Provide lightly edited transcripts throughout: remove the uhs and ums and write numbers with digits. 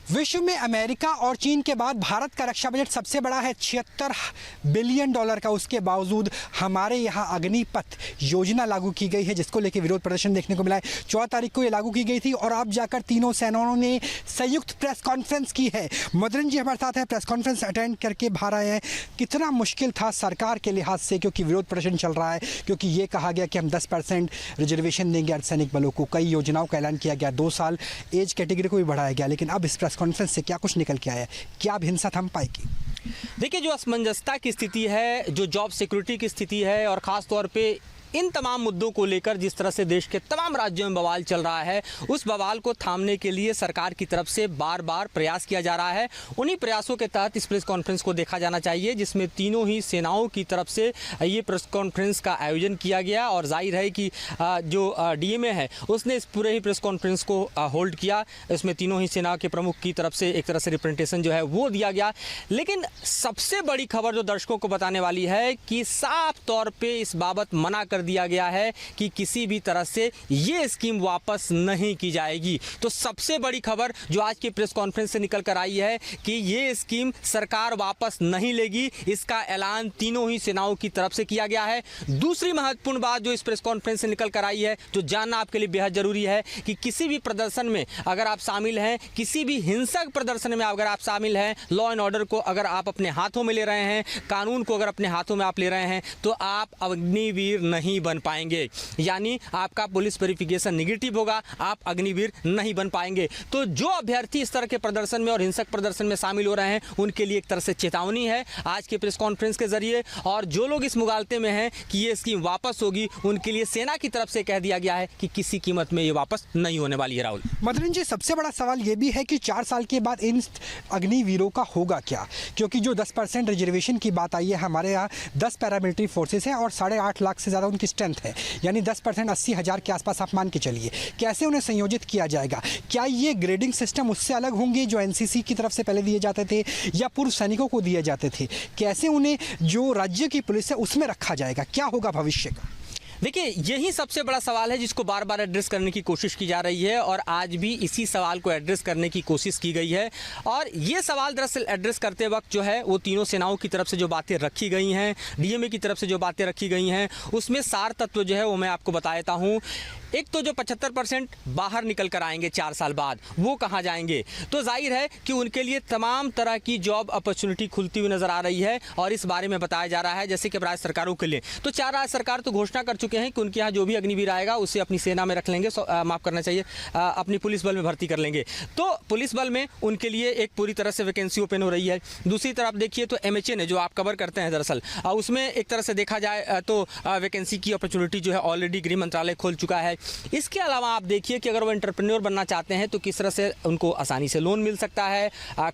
विश्व में अमेरिका और चीन के बाद भारत का रक्षा बजट सबसे बड़ा है, $76 बिलियन का। उसके बावजूद हमारे यहाँ अग्निपथ योजना लागू की गई है, जिसको लेकर विरोध प्रदर्शन देखने को मिला है। 14 तारीख को ये लागू की गई थी और अब जाकर तीनों सेनाओं ने संयुक्त प्रेस कॉन्फ्रेंस की है। मदरन जी हमारे साथ है, प्रेस कॉन्फ्रेंस अटेंड करके बाहर आए हैं। कितना मुश्किल था सरकार के लिहाज से, क्योंकि विरोध प्रदर्शन चल रहा है, क्योंकि ये कहा गया कि हम 10% रिजर्वेशन देंगे अर्धसैनिक बलों को। कई योजनाओं का ऐलान किया गया, 2 साल एज कैटेगरी को भी बढ़ाया गया, लेकिन अब इस प्रेस कॉन्फ्रेंस से क्या कुछ निकल के आया, क्या अब हिंसा थम पाएगी? देखिए, जो असमंजसता की स्थिति है, जो जॉब सिक्योरिटी की स्थिति है और ख़ास तौर पे इन तमाम मुद्दों को लेकर जिस तरह से देश के तमाम राज्यों में बवाल चल रहा है, उस बवाल को थामने के लिए सरकार की तरफ से बार बार प्रयास किया जा रहा है। उन्हीं प्रयासों के तहत इस प्रेस कॉन्फ्रेंस को देखा जाना चाहिए, जिसमें तीनों ही सेनाओं की तरफ से ये प्रेस कॉन्फ्रेंस का आयोजन किया गया। और जाहिर है कि जो डीएमए है उसने इस पूरे ही प्रेस कॉन्फ्रेंस को होल्ड किया। इसमें तीनों ही सेना के प्रमुख की तरफ से एक तरह से रिप्रेजेंटेशन जो है वो दिया गया। लेकिन सबसे बड़ी खबर जो दर्शकों को बताने वाली है कि साफ तौर पर इस बाबत मना कर दिया गया है कि किसी भी तरह से ये स्कीम वापस नहीं की जाएगी। तो सबसे बड़ी खबर जो आज की प्रेस कॉन्फ्रेंस से निकल कर आई है कि ये स्कीम सरकार वापस नहीं लेगी। इसका ऐलान तीनों ही सेनाओं की तरफ से किया गया है। दूसरी महत्वपूर्ण बात जो इस प्रेस कॉन्फ्रेंस से निकल कर आई है, जो जानना आपके लिए बेहद जरूरी है, कि किसी भी प्रदर्शन में अगर आप शामिल हैं, किसी भी हिंसक प्रदर्शन में अगर आप शामिल हैं, लॉ एंड ऑर्डर को अगर आप अपने हाथों में ले रहे हैं, कानून को अगर अपने हाथों में आप ले रहे हैं, तो आप अग्निवीर नहीं बन पाएंगे। यानी आपका पुलिस वेरिफिकेशन नेगेटिव होगा, आप अग्निवीर नहीं बन पाएंगे। तो जो अभ्यर्थी इस तरह के प्रदर्शन में और हिंसक प्रदर्शन में शामिल हो रहे हैं, उनके लिए एक तरह से चेतावनी है आज के प्रेस कॉन्फ्रेंस के जरिए। और जो लोग इस मुगालते में हैं कि ये स्कीम वापस होगी, उनके लिए सेना की तरफ से कह दिया गया है कि किसी कीमत में ये वापस नहीं होने वाली है। राहुल मदरन जी, सबसे बड़ा सवाल ये भी है कि 4 साल के बाद इन अग्निवीरों का होगा क्या? क्योंकि जो 10% रिजर्वेशन की बात आई है, हमारे यहाँ 10 पैरामिलिट्री फोर्सेस हैं और 8.5 लाख से ज़्यादा उनकी स्ट्रेंथ है, यानी 10% 80,000 के आसपास आप मान के चलिए। कैसे उन्हें संयोजित किया जाएगा? क्या ये ग्रेडिंग सिस्टम उससे अलग होंगे जो एनसीसी की तरफ से पहले दिए जाते थे या पूर्व सैनिकों को दिए जाते थे? कैसे उन्हें जो राज्य की पुलिस है उसमें रखा जाएगा? क्या होगा भविष्य का? देखिए, यही सबसे बड़ा सवाल है जिसको बार बार एड्रेस करने की कोशिश की जा रही है और आज भी इसी सवाल को एड्रेस करने की कोशिश की गई है। और ये सवाल दरअसल एड्रेस करते वक्त जो है वो तीनों सेनाओं की तरफ से जो बातें रखी गई हैं, डीएमए की तरफ से जो बातें रखी गई हैं, उसमें सार तत्व जो है वो मैं आपको बता देता हूँ। एक तो जो 75% बाहर निकल कर आएंगे 4 साल बाद, वो कहाँ जाएंगे? तो जाहिर है कि उनके लिए तमाम तरह की जॉब अपॉर्चुनिटी खुलती हुई नजर आ रही है और इस बारे में बताया जा रहा है। जैसे कि राज्य सरकारों के लिए तो 4 राज्य सरकार तो घोषणा कर चुके हैं कि उनके यहाँ जो भी अग्निवीर आएगा उसे अपनी सेना में रख लेंगे, माफ करना चाहिए, अपनी पुलिस बल में भर्ती कर लेंगे। तो पुलिस बल में उनके लिए एक पूरी तरह से वैकेंसी ओपन हो रही है। दूसरी तरफ देखिए तो MHA ने, जो आप कवर करते हैं दरअसल, उसमें एक तरह से देखा जाए तो वैकेंसी की अपॉर्चुनिटी जो है ऑलरेडी गृह मंत्रालय खोल चुका है। इसके अलावा आप देखिए कि अगर वो एंटरप्रेन्योर बनना चाहते हैं तो किस तरह से उनको आसानी से लोन मिल सकता है,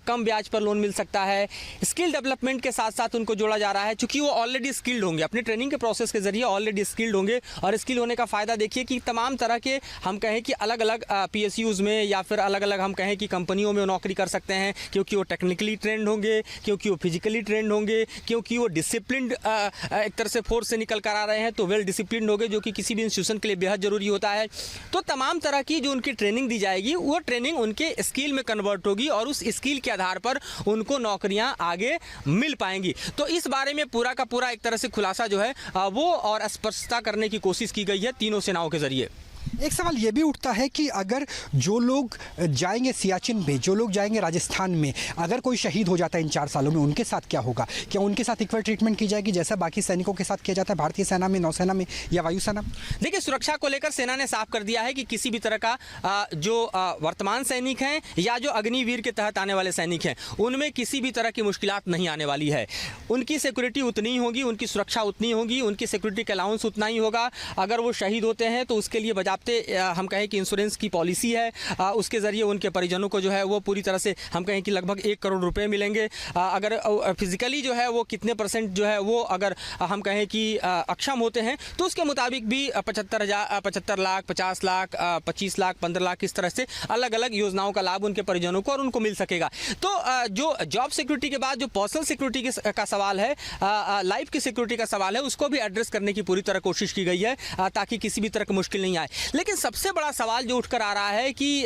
कम ब्याज पर लोन मिल सकता है। स्किल डेवलपमेंट के साथ साथ उनको जोड़ा जा रहा है, क्योंकि वो ऑलरेडी स्किल्ड होंगे, अपने ट्रेनिंग के प्रोसेस के जरिए ऑलरेडी स्किल्ड होंगे। और स्किल होने का फ़ायदा देखिए कि तमाम तरह के हम कहें कि अलग अलग PSUs में या फिर अलग अलग हम कहें कि कंपनियों में वो नौकरी कर सकते हैं, क्योंकि वो टेक्निकली ट्रेंड होंगे, क्योंकि वो फिजिकली ट्रेंड होंगे, क्योंकि वो डिसिप्लिन्ड एक तरह से फोर्स से निकल कर आ रहे हैं, तो वेल डिसिप्लिन्ड होंगे, जो कि किसी भी इंस्टीट्यूशन के लिए बेहद ज़रूरी होता है। तो तमाम तरह की जो उनकी ट्रेनिंग दी जाएगी, वो ट्रेनिंग उनके स्किल में कन्वर्ट होगी और उस स्किल के आधार पर उनको नौकरियां आगे मिल पाएंगी। तो इस बारे में पूरा का पूरा एक तरह से खुलासा जो है वो और स्पष्टता करने की कोशिश की गई है तीनों सेनाओं के जरिए। एक सवाल ये भी उठता है कि अगर जो लोग जाएंगे सियाचिन में, जो लोग जाएंगे राजस्थान में, अगर कोई शहीद हो जाता है इन 4 सालों में, उनके साथ क्या होगा? क्या उनके साथ इक्वल ट्रीटमेंट की जाएगी जैसा बाकी सैनिकों के साथ किया जाता है भारतीय सेना में, नौसेना में या वायुसेना में? देखिए, सुरक्षा को लेकर सेना ने साफ कर दिया है कि किसी भी तरह का जो वर्तमान सैनिक हैं या जो अग्निवीर के तहत आने वाले सैनिक हैं, उनमें किसी भी तरह की मुश्किलात नहीं आने वाली है। उनकी सिक्योरिटी उतनी ही होगी, उनकी सुरक्षा उतनी होगी, उनकी सिक्योरिटी का अलाउंस उतना ही होगा। अगर वो शहीद होते हैं तो उसके लिए हम कहें कि इंश्योरेंस की पॉलिसी है, उसके ज़रिए उनके परिजनों को जो है वो पूरी तरह से हम कहें कि लगभग 1 करोड़ रुपए मिलेंगे। अगर फिजिकली जो है वो कितने % जो है वो अगर हम कहें कि अक्षम होते हैं तो उसके मुताबिक भी 75 लाख, 50 लाख, 25 लाख, 15 लाख, इस तरह से अलग अलग योजनाओं का लाभ उनके परिजनों को और उनको मिल सकेगा। तो जो जॉब सिक्योरिटी के बाद जो पर्सनल सिक्योरिटी का सवाल है, लाइफ की सिक्योरिटी का सवाल है, उसको भी एड्रेस करने की पूरी तरह कोशिश की गई है ताकि किसी भी तरह की मुश्किल नहीं आए। लेकिन सबसे बड़ा सवाल जो उठकर आ रहा है कि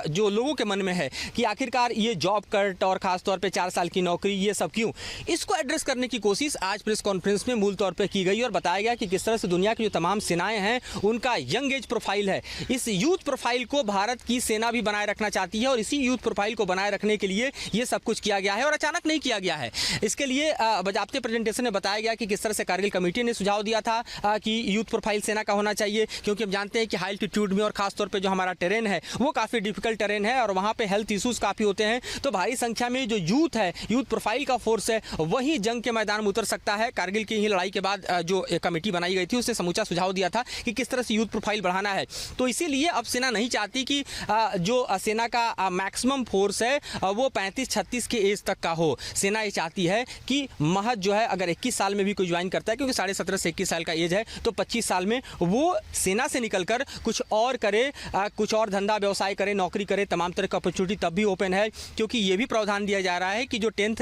जो लोगों के मन में है कि आखिरकार ये जॉब कट और खासतौर पे 4 साल की नौकरी, ये सब क्यों, इसको एड्रेस करने की कोशिश आज प्रेस कॉन्फ्रेंस में मूल तौर पे की गई और बताया गया कि किस तरह से दुनिया की जो तमाम सेनाएं हैं उनका यंग एज प्रोफाइल है, इस यूथ प्रोफाइल को भारत की सेना भी बनाए रखना चाहती है और इसी यूथ प्रोफाइल को बनाए रखने के लिए ये सब कुछ किया गया है और अचानक नहीं किया गया है। इसके लिए बाकायदे प्रेजेंटेशन में बताया गया कि किस तरह से कारगिल कमेटी ने सुझाव दिया था कि यूथ प्रोफाइल सेना का होना चाहिए, क्योंकि हम जानते हैं कि हाई एल्टीट्यूड में और खासतौर पे जो हमारा टेरेन है वो काफ़ी डिफिकल्ट टेरेन है और वहाँ पे हेल्थ इश्यूज काफ़ी होते हैं, तो भारी संख्या में जो यूथ है, यूथ प्रोफाइल का फोर्स है, वही जंग के मैदान में उतर सकता है। कारगिल की ही लड़ाई के बाद जो कमेटी बनाई गई थी उसने समूचा सुझाव दिया था कि किस तरह से यूथ प्रोफाइल बढ़ाना है। तो इसीलिए अब सेना नहीं चाहती कि जो सेना का मैक्सिमम फोर्स है वो 35-36 के एज तक का हो। सेना ये चाहती है कि महज जो है अगर 21 साल में भी कोई ज्वाइन करता है, क्योंकि 17.5 से 21 साल का एज है, तो 25 साल में वो सेना से निकलकर कुछ और करे, कुछ और धंधा व्यवसाय करे, नौकरी करे, तमाम तरह की अपॉर्चुनिटी तब भी ओपन है, क्योंकि ये भी प्रावधान दिया जा रहा है कि जो 10th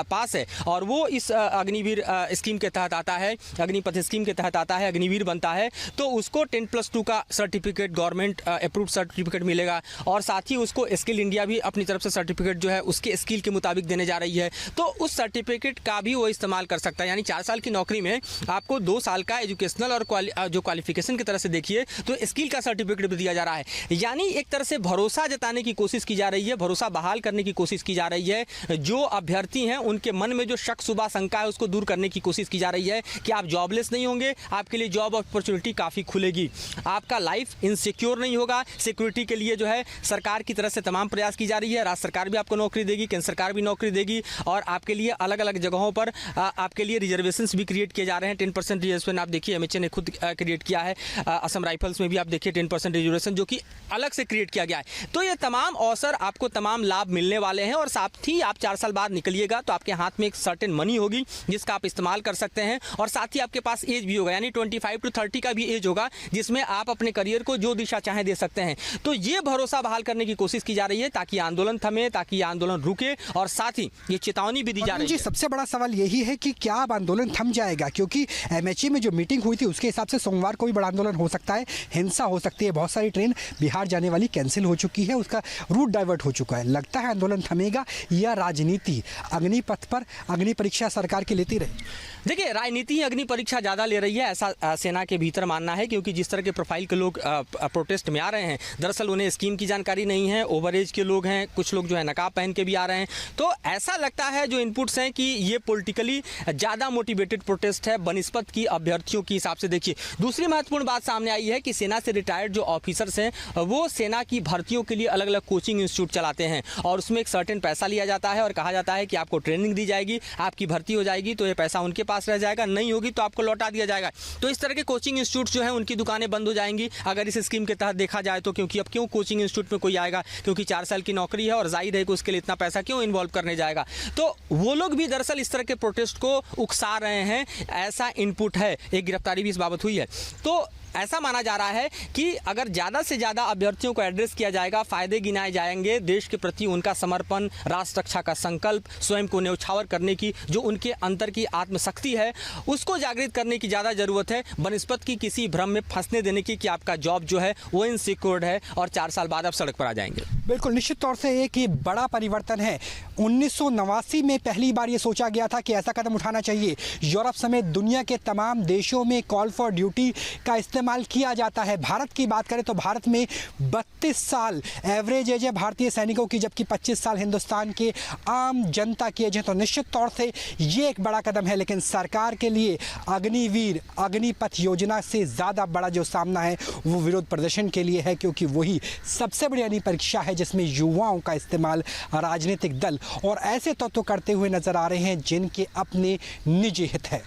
पास है और वो इस अग्निवीर स्कीम के तहत आता है, अग्निपथ स्कीम के तहत आता है, अग्निवीर बनता है, तो उसको 10+2 का सर्टिफिकेट, गवर्नमेंट अप्रूव्ड सर्टिफिकेट मिलेगा और साथ ही उसको स्किल इंडिया भी अपनी तरफ से सर्टिफिकेट जो है उसके स्किल के मुताबिक देने जा रही है, तो उस सर्टिफिकेट का भी वो इस्तेमाल कर सकता है। यानी 4 साल की नौकरी में आपको 2 साल का एजुकेशनल और जो क्वालिफिकेशन की तरह से देखिए तो स्किल का सर्टिफिकेट भी दिया जा रहा है। यानी एक तरह से भरोसा जताने की कोशिश की जा रही है, भरोसा बहाल करने की कोशिश की जा रही है। जो अभ्यर्थी हैं उनके मन में जो शक, शुबा, शंका है उसको दूर करने की कोशिश की जा रही है कि आप जॉबलेस नहीं होंगे, आपके लिए जॉब अपॉर्चुनिटी काफ़ी खुलेगी, आपका लाइफ इनसिक्योर नहीं होगा। सिक्योरिटी के लिए जो है सरकार की तरफ से तमाम प्रयास की जा रही है, राज्य सरकार भी आपको नौकरी देगी, केंद्र सरकार भी नौकरी देगी और आपके लिए अलग अलग जगहों पर आपके लिए रिजर्वेशंस भी क्रिएट किए जा रहे हैं। 10% रिजर्वेशन आप देखिए एमएचए ने खुद क्रिएट किया है, असम राइफल्स में भी आप देखिए 10% रिजर्वेशन जो कि अलग से क्रिएट किया गया है। तो ये तमाम अवसर, आपको तमाम लाभ मिलने वाले हैं और साथ ही आप 4 साल बाद निकलिएगा तो आपके हाथ में एक सर्टेन मनी होगी जिसका आप इस्तेमाल कर सकते हैं और साथ ही आपके पास एज भी होगा, यानी 25 to 30 का भी एज होगा जिसमें आप अपने करियर को जो दिशा चाहें दे सकते हैं। तो ये भरोसा बहाल करने की कोशिश की जा रही है ताकि आंदोलन थमे, ताकि ये आंदोलन रुके और साथ ही ये चेतावनी भी दी जा रही है। सबसे बड़ा सवाल यही है कि क्या अब आंदोलन थम जाएगा, क्योंकि एमएचए में जो मीटिंग हुई थी उसके हिसाब से सोमवार को भी बड़ा आंदोलन हो सकता है, हिंसा हो सकती है, बहुत सारी ट्रेन बिहार जाने वाली कैंसिल हो चुकी है, उसका रूट डाइवर्ट हो चुका है। लगता है आंदोलन थमेगा या राजनीति अग्निपथ पर अग्नि परीक्षा सरकार की लेती रहे? देखिए, राजनीति ही अग्नि परीक्षा ज़्यादा ले रही है ऐसा सेना के भीतर मानना है, क्योंकि जिस तरह के प्रोफाइल के लोग प्रोटेस्ट में आ रहे हैं, दरअसल उन्हें स्कीम की जानकारी नहीं है, ओवर एज के लोग हैं, कुछ लोग जो है नकाब पहन के भी आ रहे हैं, तो ऐसा लगता है जो इनपुट्स हैं कि ये पॉलिटिकली ज़्यादा मोटिवेटेड प्रोटेस्ट है बनिस्पत की अभ्यर्थियों के हिसाब से। देखिए, दूसरी महत्वपूर्ण बात सामने आई है कि सेना से रिटायर्ड जो ऑफिसर्स हैं वो सेना की भर्तियों के लिए अलग अलग कोचिंग इंस्टीट्यूट चलाते हैं और उसमें एक सर्टेन पैसा लिया जाता है और कहा जाता है कि आपको ट्रेनिंग दी जाएगी, आपकी भर्ती हो जाएगी तो ये पैसा उनके पास रह जाएगा, नहीं होगी तो आपको लौटा दिया जाएगा। तो इस तरह के कोचिंग इंस्टीट्यूट जो है उनकी दुकानें बंद हो जाएंगी अगर इस स्कीम के तहत देखा जाए तो, क्योंकि अब क्यों कोचिंग इंस्टीट्यूट में कोई आएगा, क्योंकि 4 साल की नौकरी है और जाहिर है कि उसके लिए इतना पैसा क्यों इन्वॉल्व करने जाएगा। तो वो लोग भी दरअसल इस तरह के प्रोटेस्ट को उकसा रहे हैं, ऐसा इनपुट है। एक गिरफ्तारी भी इस बाबत हुई है। तो ऐसा माना जा रहा है कि अगर ज़्यादा से ज़्यादा अभ्यर्थियों को एड्रेस किया जाएगा, फ़ायदे गिनाए जाएंगे, देश के प्रति उनका समर्पण, राष्ट्र रक्षा का संकल्प, स्वयं को न्यौछावर करने की जो उनके अंतर की आत्मशक्ति है उसको जागृत करने की ज़्यादा ज़रूरत है, बनस्पत की किसी भ्रम में फंसने देने की कि आपका जॉब जो है वो इनसिक्योर्ड है और 4 साल बाद आप सड़क पर आ जाएंगे। बिल्कुल, निश्चित तौर से एक ही बड़ा परिवर्तन है। 1989 में पहली बार ये सोचा गया था कि ऐसा कदम उठाना चाहिए। यूरोप समेत दुनिया के तमाम देशों में कॉल फॉर ड्यूटी का इस्तेमाल किया जाता है। भारत की बात करें तो भारत में 32 साल एवरेज एज है भारतीय सैनिकों की, जबकि 25 साल हिंदुस्तान के आम जनता की एज है। तो निश्चित तौर से ये एक बड़ा कदम है, लेकिन सरकार के लिए अग्निवीर अग्निपथ योजना से ज़्यादा बड़ा जो सामना है वो विरोध प्रदर्शन के लिए है, क्योंकि वही सबसे बड़ी अग्नि परीक्षा है जिसमें युवाओं का इस्तेमाल राजनीतिक दल और ऐसे तत्व करते हुए नजर आ रहे हैं जिनके अपने निजी हित है।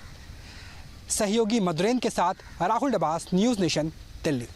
सहयोगी मधुरेंद्र के साथ राहुल डबास, न्यूज़ नेशन, दिल्ली।